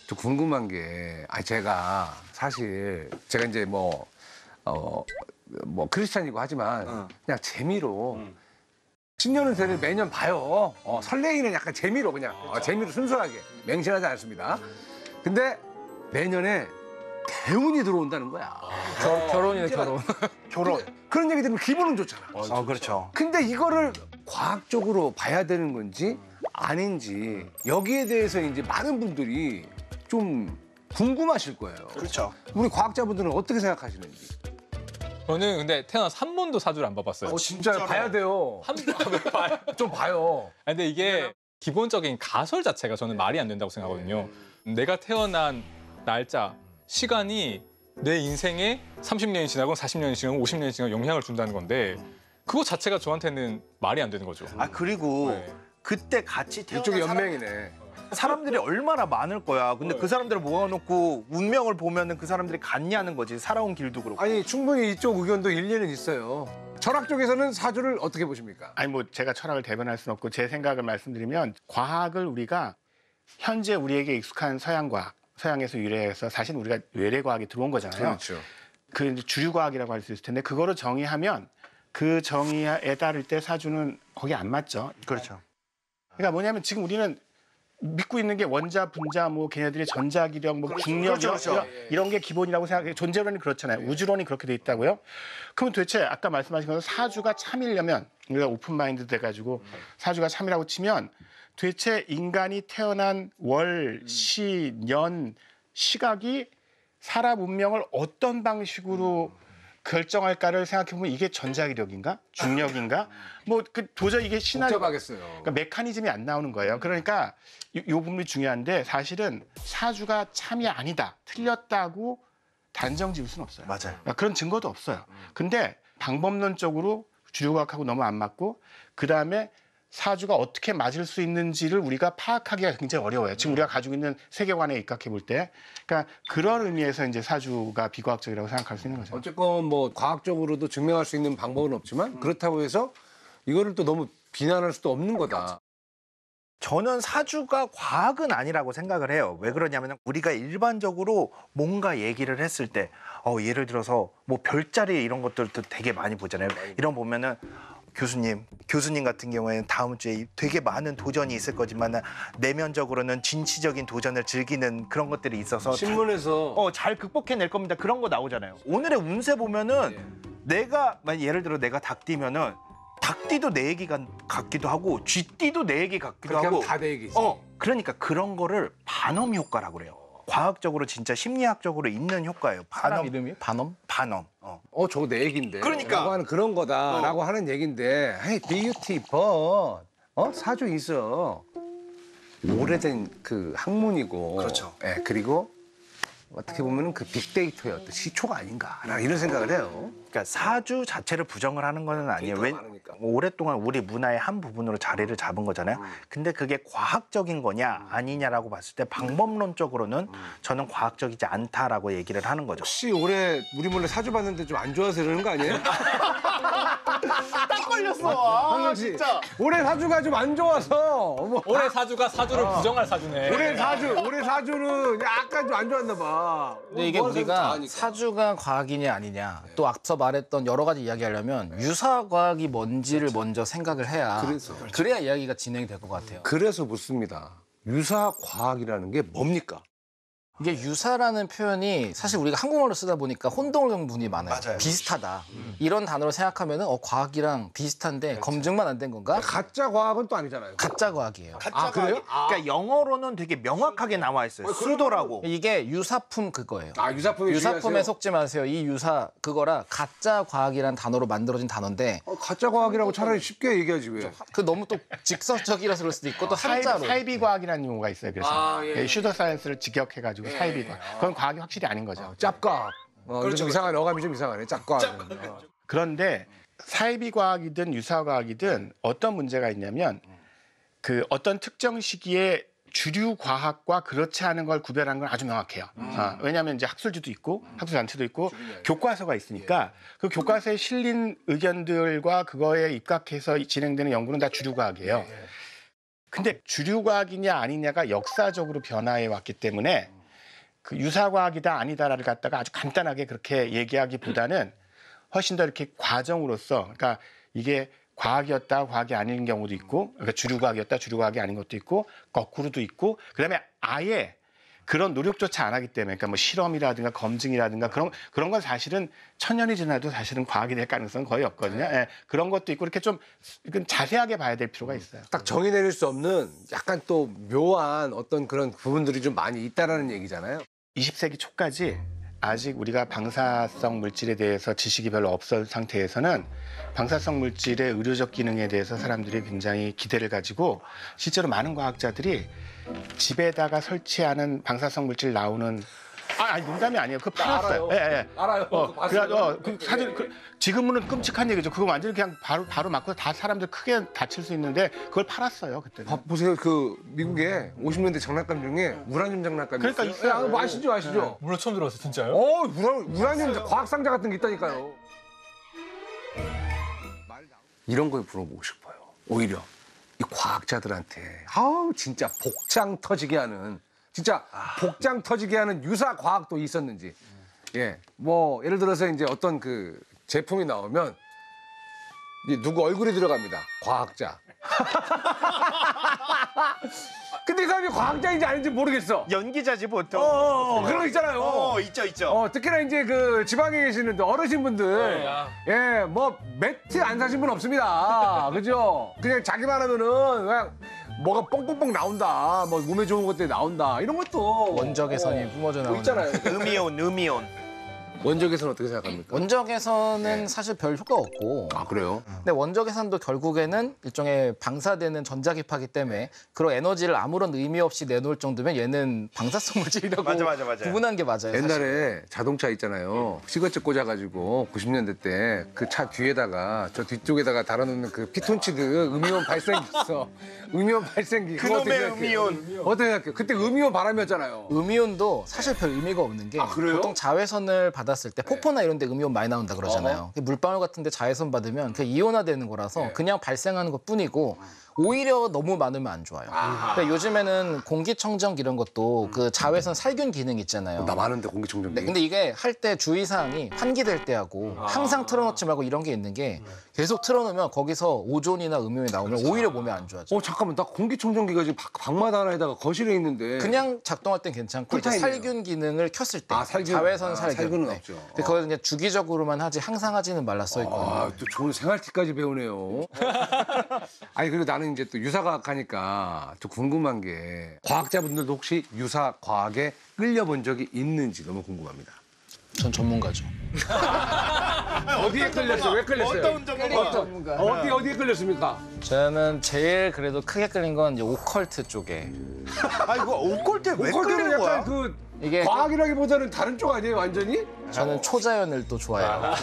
저 궁금한 게, 제가 사실 제가 이제 뭐 크리스찬이고 하지만 그냥 재미로 신년은 새를 매년 봐요. 설레이는 약간 재미로 그냥 재미로 순수하게 맹신하지 않습니다. 근데 내년에 대운이 들어온다는 거야. 결혼이네, 결혼. 결혼. 그런 얘기 들으면 기분은 좋잖아. 그렇죠. 근데 이거를 과학적으로 봐야 되는 건지 아닌지 여기에 대해서 이제 많은 분들이 좀 궁금하실 거예요. 그렇죠. 우리 과학자분들은 어떻게 생각하시는지. 저는 근데 태어나서 한 번도 사주를 안 봐봤어요. 진짜 봐야 돼요. 한 번도 봐요. 좀 봐요. 근데 이게 기본적인 가설 자체가 저는 말이 안 된다고 생각하거든요. 내가 태어난 날짜, 시간이 내 인생에 30년이 지나고 40년이 지나고 50년이 지나고 영향을 준다는 건데 그거 자체가 저한테는 말이 안 되는 거죠. 그리고 네. 그때 같이 태어난 이쪽이 연맹이네. 사람들이 얼마나 많을 거야. 근데 그 사람들을 모아놓고 운명을 보면은 그 사람들이 같냐는 거지. 살아온 길도 그렇고. 아니 충분히 이쪽 의견도 일리는 있어요. 철학 쪽에서는 사주를 어떻게 보십니까? 아니 뭐 제가 철학을 대변할 수는 없고 제 생각을 말씀드리면 과학을 우리가 현재 우리에게 익숙한 서양과학, 서양에서 유래해서 사실 우리가 외래과학이 들어온 거잖아요. 그렇죠. 그 이제 주류과학이라고 할 수 있을 텐데 그거를 정의하면 그 정의에 따를 때 사주는 거기 안 맞죠. 그렇죠. 그러니까 뭐냐면 지금 우리는 믿고 있는 게 원자, 분자, 뭐 걔네들이 전자기력, 뭐 중력 그렇죠. 이런 게 기본이라고 생각해요. 존재론이 그렇잖아요. 우주론이 그렇게 돼 있다고요. 그러면 도대체 아까 말씀하신 것처럼 사주가 참이려면 우리가 오픈 마인드 돼가지고 사주가 참이라고 치면 도대체 인간이 태어난 월, 시, 년, 시각이 사람 운명을 어떤 방식으로 결정할까를 생각해보면 이게 전자기력인가? 중력인가? 뭐 도저히 이게 복잡하겠어요. 그러니까 메커니즘이 안 나오는 거예요. 그러니까 요 부분이 중요한데 사실은 사주가 참이 아니다, 틀렸다고 단정 지을 수는 없어요. 맞아요. 그러니까 그런 증거도 없어요. 근데 방법론적으로 주류과학하고 너무 안 맞고 그다음에 사주가 어떻게 맞을 수 있는지를 우리가 파악하기가 굉장히 어려워요. 지금 우리가 가지고 있는 세계관에 입각해 볼 때. 그러니까 그런 의미에서 이제 사주가 비과학적이라고 생각할 수 있는 거죠. 어쨌건 뭐 과학적으로도 증명할 수 있는 방법은 없지만 그렇다고 해서 이거를 또 너무 비난할 수도 없는 거다. 저는 사주가 과학은 아니라고 생각을 해요. 왜 그러냐면 우리가 일반적으로 뭔가 얘기를 했을 때 예를 들어서 뭐 별자리 이런 것들도 되게 많이 보잖아요. 이런 거 보면은 교수님 같은 경우에는 다음 주에 되게 많은 도전이 있을 거지만 내면적으로는 진취적인 도전을 즐기는 그런 것들이 있어서 신문에서 잘 극복해낼 겁니다. 그런 거 나오잖아요. 오늘의 운세 보면은 내가 예를 들어 내가 닭띠면은 닭띠도 내 얘기 같기도 하고 쥐띠도 내 얘기 같기도 그렇게 하고 하면 다 내 얘기지. 그러니까 그런 거를 반엄 효과라고 그래요. 과학적으로 진짜 심리학적으로 있는 효과예요. 사람 이름이 반엄? 반엄. 저거 내 얘긴데. 그러니까. 라고 하는 그런 거다라고 하는 얘긴데 hey beautiful. 사주 있어. 오래된 그 학문이고. 그렇죠. 예, 그리고 어떻게 보면은 그 빅데이터의 어떤 시초가 아닌가 이런 생각을 해요. 그러니까 사주 자체를 부정을 하는 건 아니에요. 많으니까. 오랫동안 우리 문화의 한 부분으로 자리를 잡은 거잖아요. 근데 그게 과학적인 거냐 아니냐라고 봤을 때 방법론적으로는 저는 과학적이지 않다라고 얘기를 하는 거죠. 혹시 올해 우리 몰래 사주 봤는데 좀 안 좋아서 그러는 거 아니에요? 딱 걸렸어. 황경 씨, 올해 사주가 좀 안 좋아서. 올해 사주가 사주를 부정할 사주네. 올해 사주는 약간 좀 안 좋았나 봐. 근데 이게 우리가 사주가 과학이냐 아니냐 또 앞서 말했던 여러 가지 이야기하려면 유사과학이 뭔지를 먼저 생각을 해야 그래야 이야기가 진행이 될 것 같아요. 그래서 묻습니다. 유사과학이라는 게 뭡니까? 이게 유사라는 표현이 사실 우리가 한국말로 쓰다 보니까 혼동을 겪는 분이 많아요. 맞아요. 비슷하다. 이런 단어로 생각하면 과학이랑 비슷한데 검증만 안 된 건가? 가짜 과학은 또 아니잖아요. 가짜 과학이에요. 그래요? 그러니까 영어로는 되게 명확하게 나와 있어요. 수도라고. 이게 유사품 그거예요. 유사품이 유사품에 중요하세요? 속지 마세요. 이 유사 그거라 가짜 과학이란 단어로 만들어진 단어인데 가짜 과학이라고 차라리 쉽게 얘기하지 왜? 그 너무 또 직설적이라서 그럴 수도 있고 또 한자로. 사이비과학이라는 용어가 있어요. 그래서 예. 슈더 사이언스를 직역해가지고 사이비과학. 그건 과학이 확실히 아닌 거죠. 짭과학. 이거 좀 이상하네. 어감이 좀 이상하네. 짭과학. 그런데 사이비과학이든 유사과학이든 어떤 문제가 있냐면 그 어떤 특정 시기에 주류 과학과 그렇지 않은 걸 구별하는 건 아주 명확해요. 왜냐하면 이제 학술지도 있고 학술단체도 있고 교과서가 있으니까 그 교과서에 실린 의견들과 그거에 입각해서 진행되는 연구는 다 주류 과학이에요. 근데 주류 과학이냐 아니냐가 역사적으로 변화해 왔기 때문에 그 유사과학이다 아니다를 갖다가 아주 간단하게 그렇게 얘기하기보다는 훨씬 더 이렇게 과정으로서 그러니까 이게 과학이었다 과학이 아닌 경우도 있고 그러니까 주류과학이었다 주류과학이 아닌 것도 있고 거꾸로도 있고 그다음에 아예 그런 노력조차 안 하기 때문에 그러니까 뭐 실험이라든가 검증이라든가 그런 건 사실은 천년이 지나도 사실은 과학이 될 가능성은 거의 없거든요. 예, 그런 것도 있고 이렇게 좀 이건 자세하게 봐야 될 필요가 있어요. 딱 정의 내릴 수 없는 약간 또 묘한 어떤 그런 부분들이 좀 많이 있다라는 얘기잖아요. 20세기 초까지 아직 우리가 방사성 물질에 대해서 지식이 별로 없던 상태에서는 방사성 물질의 의료적 기능에 대해서 사람들이 굉장히 기대를 가지고 실제로 많은 과학자들이 집에다가 설치하는 방사성 물질 나오는 아니 농담이 아니에요. 그거 팔았어요. 알아요. 예, 예. 알아요. 그래서 사실 지금은 끔찍한 얘기죠. 그거 완전히 그냥 바로 맞고 다 사람들 크게 다칠 수 있는데 그걸 팔았어요 그때는. 보세요. 그 미국에 50년대 장난감 중에 우라늄 장난감이 그러니까 있어요. 있어요. 아시죠? 물론 처음 들어봤어요, 진짜요? 우라늄 과학 상자 같은 게 있다니까요. 이런 걸 물어보고 싶어요. 오히려 이 과학자들한테 아우 진짜 복장 터지게 하는 진짜 복장 터지게 하는 유사 과학도 있었는지. 예, 뭐 예를 들어서 이제 어떤 그 제품이 나오면 이제 누구 얼굴이 들어갑니다. 과학자. 근데 이 사람이 과학자인지 아닌지 모르겠어. 연기자지 보통. 그런 거 있잖아요. 있죠. 특히나 이제 그 지방에 계시는 어르신분들, 예, 뭐 매트 안 사신 분 없습니다. 그죠? 그냥 자기만 하면은 그냥 뭐가 뽕뽕뽕 나온다, 뭐 몸에 좋은 것들이 나온다 이런 것도 원적외선이 뿜어져 나오는. 있잖아요. 음이온. 원적외선 어떻게 생각합니까? 원적외선은 사실 별 효과 없고 아 그래요? 근데 원적외선도 결국에는 일종의 방사되는 전자기파기 때문에 그런 에너지를 아무런 의미 없이 내놓을 정도면 얘는 방사성 물질이라고 맞아. 구분한 게 맞아요. 사실. 옛날에 자동차 있잖아요. 시거츠 꽂아가지고 90년대 때 그 차 뒤에다가 저 뒤쪽에다가 달아놓는 그 피톤치드 음이온 발생기 있어. 음이온 발생기. 그거 어떻게 그놈의 생각해요? 음이온. 어떻게 생각해요? 그때 음이온 바람이었잖아요. 음이온도 사실 별 의미가 없는 게 그래요? 보통 자외선을 받았을 때 폭포나 이런 데 음이온 많이 나온다 그러잖아요. 물방울 같은 데 자외선 받으면 그게 이온화되는 거라서 그냥 발생하는 것뿐이고 오히려 너무 많으면 안 좋아요. 그러니까 요즘에는 공기청정기 이런 것도 그 자외선 살균 기능 있잖아요. 나 많은데 공기청정기. 네, 근데 이게 할 때 주의사항이 환기될 때 하고 항상 틀어놓지 말고 이런 게 있는 게 계속 틀어놓으면 거기서 오존이나 음이온이 나오면 오히려 몸에 안 좋아져. 잠깐만 나 공기청정기가 지금 방마다 하나에다가 거실에 있는데. 그냥 작동할 땐 괜찮고 이제 쿨타임이네요. 살균 기능을 켰을 때 살균. 자외선 살균. 살균은 없죠. 근데 그걸 그냥 주기적으로만 하지 항상 하지는 말라 써 있거든요. 또 좋은 생활팁까지 배우네요. 아니 그리고 나는 이제 또 유사과학 하니까 좀 궁금한 게 과학자분들도 혹시 유사과학에 끌려본 적이 있는지 너무 궁금합니다. 전 전문가죠. 어디에 끌렸어요? 왜 끌렸어요? 어떤 전문가? 어디에 끌렸습니까? 저는 제일 그래도 크게 끌린 건 이제 오컬트 쪽에. 이거 옷걸때 왜 오컬트는 끌리는 거야? 약간 그 이게 과학이라기보다는 다른 쪽 아니에요, 완전히? 저는 초자연을 또 좋아해요.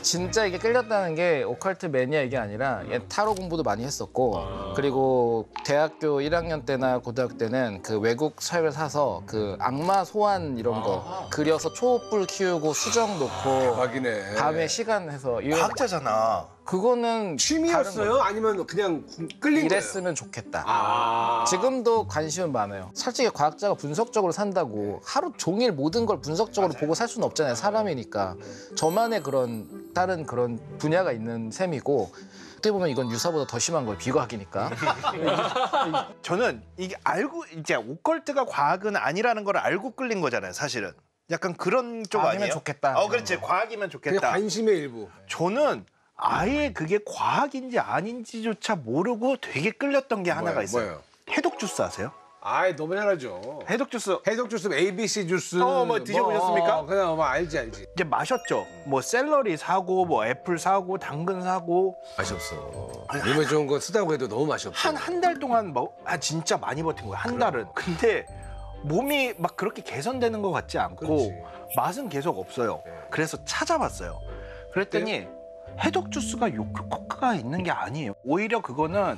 진짜 이게 끌렸다는 게 오컬트 매니아 이게 아니라 얘 타로 공부도 많이 했었고 그리고 대학교 1학년 때나 고등학교 때는 그 외국 책을 사서 그 악마 소환 이런 거 그려서 초불 키우고 수정 놓고 대박이네. 밤에 시간 해서 과학자잖아. 그거는 취미였어요? 아니면 그냥 끌린 거예요? 이랬으면 좋겠다. 지금도 관심은 많아요. 솔직히 과학자가 분석적으로 산다고 하루 종일 모든 걸 분석적으로 보고 살 수는 없잖아요. 사람이니까. 저만의 그런 다른 그런 분야가 있는 셈이고 어떻게 보면 이건 유사보다 더 심한 거예요. 비과학이니까. 저는 이게 알고 이제 옷걸트가 과학은 아니라는 걸 알고 끌린 거잖아요, 사실은. 약간 그런 쪽 과학이면 아니에요? 좋겠다. 그렇지. 과학이면 그냥 좋겠다. 관심의 일부. 저는 아예 그게 과학인지 아닌지조차 모르고 되게 끌렸던 게 하나가 있어요. 뭐예요? 해독 주스 아세요? 너무 잘 알죠. 해독 주스 해독 주스, ABC 주스. 뭐 드셔보셨습니까? 그냥 뭐 알지. 이제 마셨죠. 뭐 샐러리 사고 뭐 애플 사고 당근 사고 맛이 없어. 몸에 좋은 거 쓰다고 해도 너무 맛이 없어. 한 달 동안 진짜 많이 버틴 거야. 한 달은. 근데 몸이 막 그렇게 개선되는 것 같지 않고 그렇지. 맛은 계속 없어요. 그래서 찾아봤어요. 그랬더니 해독 주스가 효과가 있는 게 아니에요. 오히려 그거는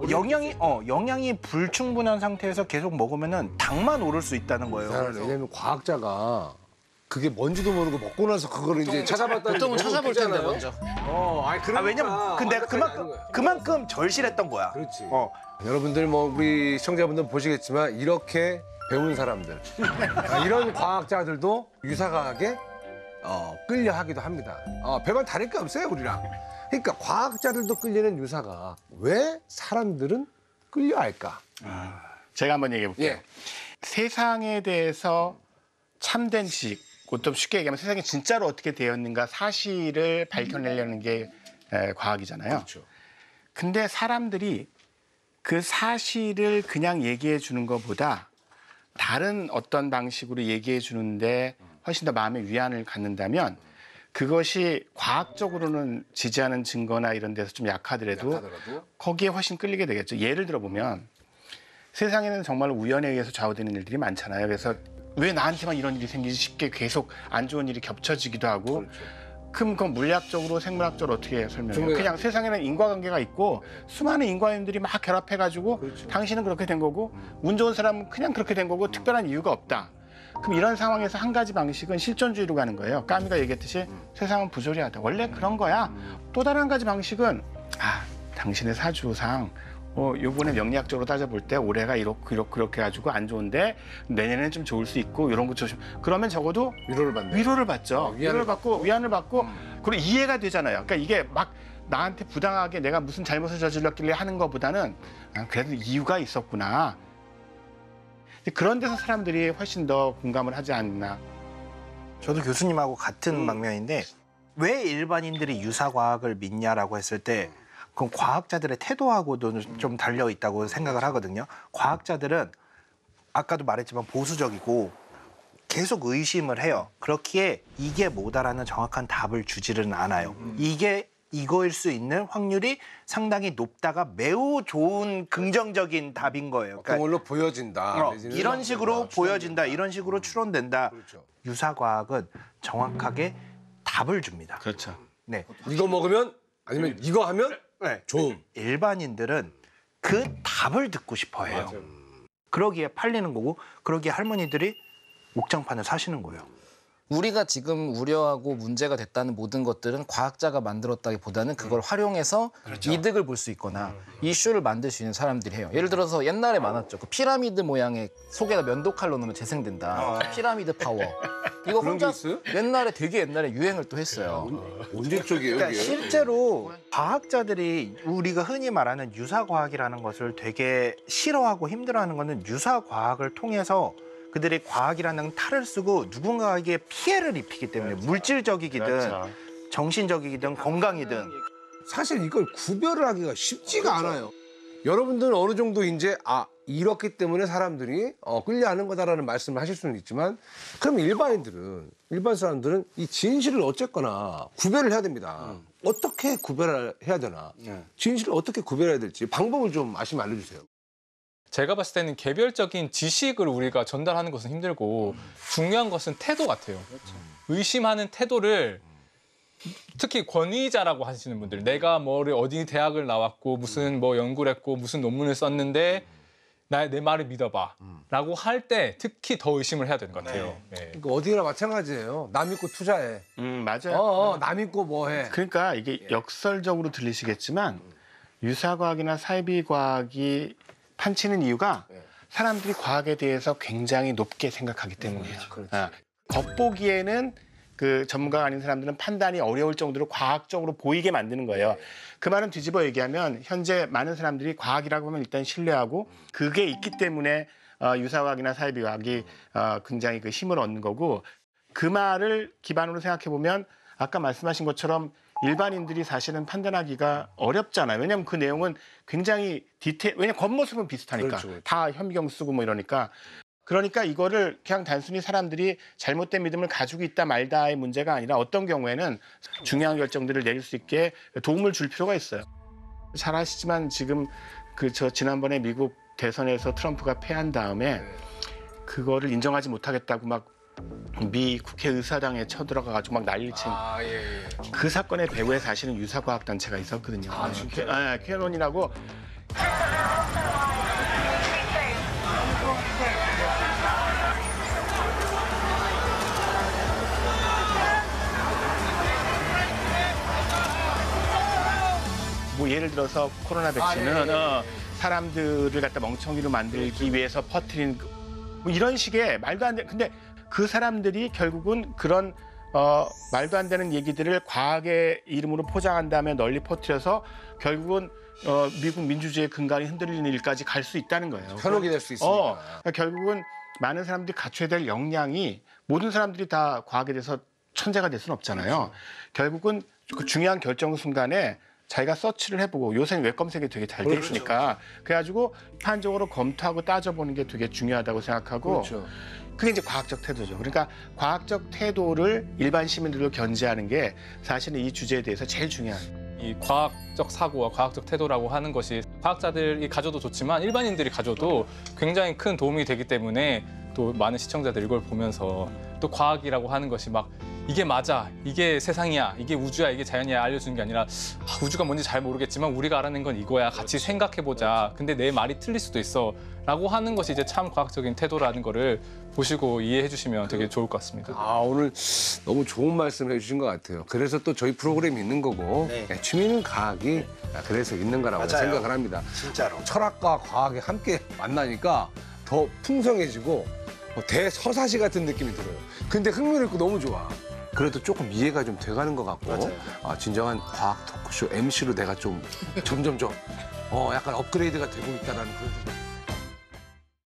영양이 불충분한 상태에서 계속 먹으면은 당만 오를 수 있다는 거예요. 왜냐면 과학자가 그게 뭔지도 모르고 먹고 나서 그걸 이제 찾아봤다는 보통은 게 너무 찾아볼 텐데 웃기잖아요. 먼저. 그러니까 왜냐면 근데 그만큼 절실했던 거야. 그렇지. 여러분들 뭐 우리 시청자분들 보시겠지만 이렇게 배운 사람들 이런 과학자들도 유사과학에 끌려하기도 합니다. 별반 다를 게 없어요 우리랑. 그러니까 과학자들도 끌리는 유사과학. 왜 사람들은 끌려할까? 제가 한번 얘기해 볼게요. 예. 세상에 대해서 참된 지식, 좀 쉽게 얘기하면 세상이 진짜로 어떻게 되었는가 사실을 밝혀내려는 게 과학이잖아요. 그렇죠. 근데 사람들이 그 사실을 그냥 얘기해 주는 것보다 다른 어떤 방식으로 얘기해 주는데 훨씬 더 마음의 위안을 갖는다면 그것이 과학적으로는 지지하는 증거나 이런 데서 좀 약하더라도 거기에 훨씬 끌리게 되겠죠. 예를 들어 보면 세상에는 정말 우연에 의해서 좌우되는 일들이 많잖아요. 그래서 왜 나한테만 이런 일이 생기지 쉽게 계속 안 좋은 일이 겹쳐지기도 하고 그렇죠. 그럼 그건 물리학적으로 생물학적으로 어떻게 설명해요? 그냥 세상에는 인과관계가 있고 수많은 인과인들이 막 결합해가지고 그렇죠. 당신은 그렇게 된 거고 운 좋은 사람은 그냥 그렇게 된 거고 특별한 이유가 없다. 그럼 이런 상황에서 한 가지 방식은 실존주의로 가는 거예요. 까미가 얘기했듯이 세상은 부조리하다. 원래 그런 거야. 또 다른 한 가지 방식은 당신의 사주상 요번에 명리학적으로 따져볼 때 올해가 그렇게 해가지고 안 좋은데 내년에는 좀 좋을 수 있고 이런 거 조심. 그러면 적어도 위로를 받네. 위로를 받죠. 위로를 받고 위안을 받고 그리고 이해가 되잖아요. 그러니까 이게 막 나한테 부당하게 내가 무슨 잘못을 저질렀길래 하는 것보다는 그래도 이유가 있었구나. 그런 데서 사람들이 훨씬 더 공감을 하지 않나. 저도 교수님하고 같은 방면인데 왜 일반인들이 유사과학을 믿냐라고 했을 때 그건 과학자들의 태도하고도 좀 달려 있다고 생각을 하거든요. 과학자들은 아까도 말했지만 보수적이고 계속 의심을 해요. 그렇기에 이게 뭐다라는 정확한 답을 주지는 않아요. 이게 이거일 수 있는 확률이 상당히 높다가 매우 좋은 긍정적인 답인 거예요. 어떤 걸로 보여진다. 이런 식으로 보여진다. 이런 식으로 추론된다. 그렇죠. 유사과학은 정확하게 답을 줍니다. 그렇죠. 네. 이거 먹으면 아니면 이거 하면 좋음. 일반인들은 그 답을 듣고 싶어 해요. 그러기에 팔리는 거고 그러기에 할머니들이 옥장판을 사시는 거예요. 우리가 지금 우려하고 문제가 됐다는 모든 것들은 과학자가 만들었다기보다는 그걸 활용해서 이득을 볼 수 있거나 이슈를 만들 수 있는 사람들이 해요. 예를 들어서 옛날에 많았죠. 그 피라미드 모양의 속에다 면도칼로 넣으면 재생된다. 피라미드 파워. 이거 그런 게 혼자 있어요? 되게 옛날에 유행을 또 했어요. 언제 쪽이에요? 그러니까 이게? 실제로 과학자들이 우리가 흔히 말하는 유사과학이라는 것을 되게 싫어하고 힘들어하는 거는 유사과학을 통해서 그들이 과학이라는 탈을 쓰고 누군가에게 피해를 입히기 때문에 물질적이기든 그렇죠. 정신적이든 건강이든 사실 이걸 구별을 하기가 쉽지가 않아요. 여러분들은 어느 정도 이제 이렇기 때문에 사람들이 끌려하는 거다라는 말씀을 하실 수는 있지만 그럼 일반 사람들은 이 진실을 어쨌거나 구별을 해야 됩니다. 어떻게 구별을 해야 되나? 진실을 어떻게 구별해야 될지 방법을 좀 아시면 알려주세요. 제가 봤을 때는 개별적인 지식을 우리가 전달하는 것은 힘들고 중요한 것은 태도 같아요. 의심하는 태도를 특히 권위자라고 하시는 분들, 내가 뭐를 어디 대학을 나왔고 무슨 뭐 연구를 했고 무슨 논문을 썼는데 내 말을 믿어봐라고 할 때 특히 더 의심을 해야 되는 것 같아요. 네. 그러니까 어디나 마찬가지예요. 남 믿고 투자해. 맞아요. 남 믿고 뭐 해. 그러니까 이게 역설적으로 들리시겠지만 유사과학이나 사이비과학이 판치는 이유가 사람들이 과학에 대해서 굉장히 높게 생각하기 때문이에요. 겉보기에는 그 전문가가 아닌 사람들은 판단이 어려울 정도로 과학적으로 보이게 만드는 거예요. 그 말은 뒤집어 얘기하면 현재 많은 사람들이 과학이라고 하면 일단 신뢰하고 그게 있기 때문에 유사과학이나 사이비과학이 굉장히 그 힘을 얻는 거고 그 말을 기반으로 생각해 보면 아까 말씀하신 것처럼 일반인들이 사실은 판단하기가 어렵잖아요. 왜냐하면 그 내용은 굉장히 왜냐면 겉모습은 비슷하니까. 그렇죠. 다 현미경 쓰고 뭐 이러니까. 그러니까 이거를 그냥 단순히 사람들이 잘못된 믿음을 가지고 있다 말다의 문제가 아니라 어떤 경우에는 중요한 결정들을 내릴 수 있게 도움을 줄 필요가 있어요. 잘 아시지만 지금 지난번에 미국 대선에서 트럼프가 패한 다음에 그거를 인정하지 못하겠다고 막 미 국회의사당에 쳐들어가가지고 막 난리를 친 그 사건의 배후에 사실은 유사과학 단체가 있었거든요. 진짜요? 퀴논이라고. 뭐 예를 들어서 코로나 백신은 사람들을 갖다 멍청이로 만들기 위해서 퍼뜨린 뭐 이런 식의 말도 안 돼. 근데 그 사람들이 결국은 그런 말도 안 되는 얘기들을 과학의 이름으로 포장한 다음에 널리 퍼뜨려서 결국은 미국 민주주의의 근간이 흔들리는 일까지 갈 수 있다는 거예요. 현혹이 될 수 있으니까. 그러니까 결국은 많은 사람들이 갖춰야 될 역량이 모든 사람들이 다 과학에 대해서 천재가 될 수는 없잖아요. 결국은 그 중요한 결정 순간에 자기가 서치를 해보고 요새는 웹 검색이 되게 잘 돼 있으니까 그래가지고 비판적으로 검토하고 따져보는 게 되게 중요하다고 생각하고 그렇죠. 그게 이제 과학적 태도죠. 그러니까 과학적 태도를 일반 시민들로 견지하는 게 사실은 이 주제에 대해서 제일 중요한. 이 과학적 사고와 과학적 태도라고 하는 것이 과학자들이 가져도 좋지만 일반인들이 가져도 굉장히 큰 도움이 되기 때문에 또 많은 시청자들이 이걸 보면서 또 과학이라고 하는 것이 막 이게 맞아, 이게 세상이야, 이게 우주야, 이게 자연이야 알려주는 게 아니라 우주가 뭔지 잘 모르겠지만 우리가 알아낸 건 이거야, 같이 생각해보자. 근데 내 말이 틀릴 수도 있어 라고 하는 것이 이제 참 과학적인 태도라는 거를 보시고 이해해 주시면 되게 좋을 것 같습니다. 아, 오늘 너무 좋은 말씀을 해주신 것 같아요. 그래서 또 저희 프로그램이 있는 거고 취미는 과학이 그래서 있는 거라고 맞아요. 생각을 합니다. 진짜로. 철학과 과학이 함께 만나니까 더 풍성해지고 대서사시 같은 느낌이 들어요. 근데 흥미를 있고 너무 좋아. 그래도 조금 이해가 좀 돼가는 것 같고 진정한 과학 토크쇼 MC로 내가 좀 점점 약간 업그레이드가 되고 있다는 그런 생각.